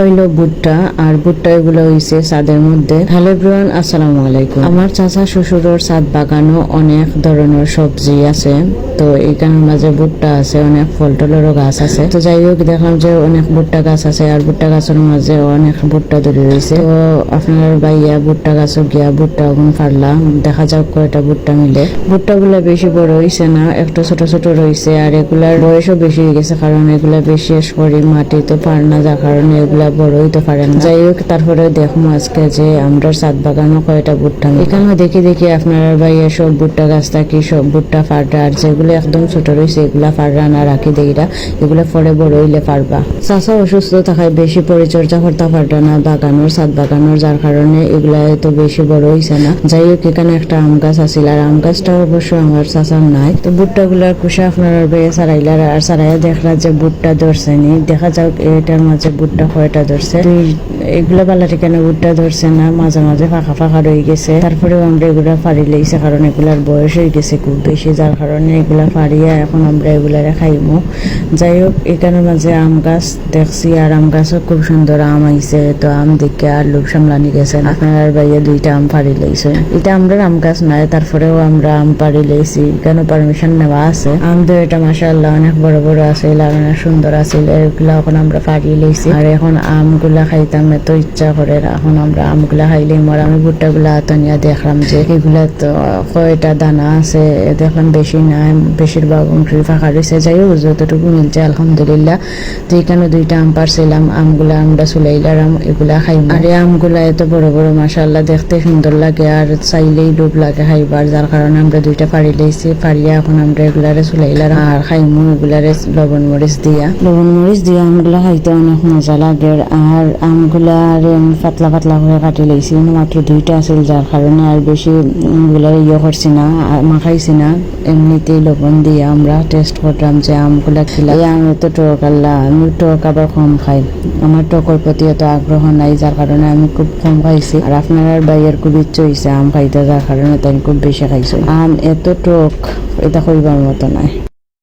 হইলো ভুট্টা আর ভুট্টা এগুলো হইছে ছাদের মধ্যে। হ্যালো এভরিওয়ান, আসসালামু আলাইকুম। আমার চাচা শ্বশুরের ছাদ বাগানও অনেক ধরনের সবজি আছে, তো এইখানের মাঝে ভুট্টা আছে, অনেক ফল টলেরও গাছ আছে। তো যাই হোক, দেখলাম যে অনেক ভুট্টা গাছ আছে আর ভুট্টা গাছের মাঝে অনেক ভুট্টা ধরে রয়েছে। তো আপনার ভাইয়া ভুট্টা গাছও গিয়া ভুট্টা ওগুন ফারলাম, দেখা যাক কয়টা ভুট্টা মিলে। ভুট্টা গুলা বেশি বড় হয়েছে না, একটু ছোট ছোট রয়েছে আর এগুলার বয়সও বেশি হয়ে গেছে, কারণ এগুলা বিশেষ করে মাটি তো পার না, যার কারণে এগুলা বড় হইতে পারে না। যাই হোক, তারপরে দেখবো আজকে যে আমরা ছাদ বাগানও কয়টা ভুট্টা এখানে দেখি আপনার ভাইয়া সব ভুট্টা গাছ থাকি সব ভুট্টা ফাড়া, আর যেগুলো একদম ছোট রয়েছে এগুলা ফাড়া না রাখি দেইরা, এগুলা পরে বড় হইলে পারবা। চাষা অসুস্থ থাকায় বেশি পরিচর্যা করতে পারবে না বাগানোর, ছাদ বাগানোর, যার কারণে এগুলা এত বেশি বড় হইছে না। যাই হোক, এখানে একটা আম গাছ আছিল আর আম গাছটা অবশ্য আমার চাষার নাই। তো ভুট্টা গুলার কুষা আপনার ভাইয়া সারাইলার আর সারাইয়া দেখলা যে ভুট্টা ধরছে নি। দেখা যাক এটার মাঝে ভুট্টা কয়টা ধরছে। এগুলা বালা ঠিকানা ভুট্টা ধরছে না, মাঝে মাঝে ফাঁকা ফাঁকা রয়ে গেছে। তারপরেও আমরা এগুলা ফাড়ি লেগেছে, কারণ এগুলার বয়স হয়ে গেছে খুব বেশি, যার কারণে এগুলা ফাড়িয়া এখন আমরা এগুলারে খাইমু। যাই হোক, এখানে মাঝে আম গাছ দেখছি আর আম গাছও খুব সুন্দর আম আইছে। তো আম দেখে আর লোক সামলানি গেছে, আপনার ভাইয়া দুইটা আম ফাড়ি লেগেছে। এটা আমরা আম গাছ নাই, তারপরেও আমরা আম পাড়ি লেগেছি, কেন পারমিশন নেওয়া আছে। আম তো এটা মাশাআল্লাহ অনেক বড় বড় আছে আর অনেক সুন্দর আছে, এগুলা এখন আমরা ফাড়ি লেগেছি। আর এখন আমগুলা খাইতাম এত ইচ্ছা করে, এখন আমরা আমগুলা খাইলে মর। আমি ভুট্টা গুলা আতনিয়া দেখলাম যে এগুলা তো কয়টা দানা আছে, দেখলাম বেশি নাই, বেশিরভাগ অংশই ফাঁকা রয়েছে। যাই হোক, যতটুকু মিলছে আলহামদুলিল্লাহ। তো এখানে দুইটা আম পারছিলাম, আমগুলা আমরা চুলাইলাম, এগুলা খাই। আর এই আমগুলা এত বড় বড় মাশাআল্লাহ, দেখতে সুন্দর লাগে আর চাইলেই লোভ লাগে খাইবার, যার কারণে আমরা দুইটা ফাড়ি লইছি। ফাড়িয়া এখন আমরা এগুলারে চুলাইলাম আর খাইমু এগুলারে লবণ মরিচ দিয়া আমগুলা খাইতে অনেক মজা লাগে। আর আমগুলা পাতলা পাতলা করে কাটি লাইছি, মাত্র দুইটা আছিল, যার কারণে আর বেশি আমগুলা করছি না, মাখাইছি না, এমনিতেই লবণ দিয়ে আমরা টেস্ট করলাম যে আমগুলা খিলা। আমি তো টক আল্লাহ, আমি টক আবার কম খাই, আমার টকের প্রতি এত আগ্রহ নাই, যার কারণে আমি খুব কম খাইছি। আর আপনার ভাইয়ের খুব ইচ্ছে হয়েছে আম খাইতে, যার কারণে তাই খুব বেশি খাইছে। আম এত টক, এটা কইবার মতো নাই।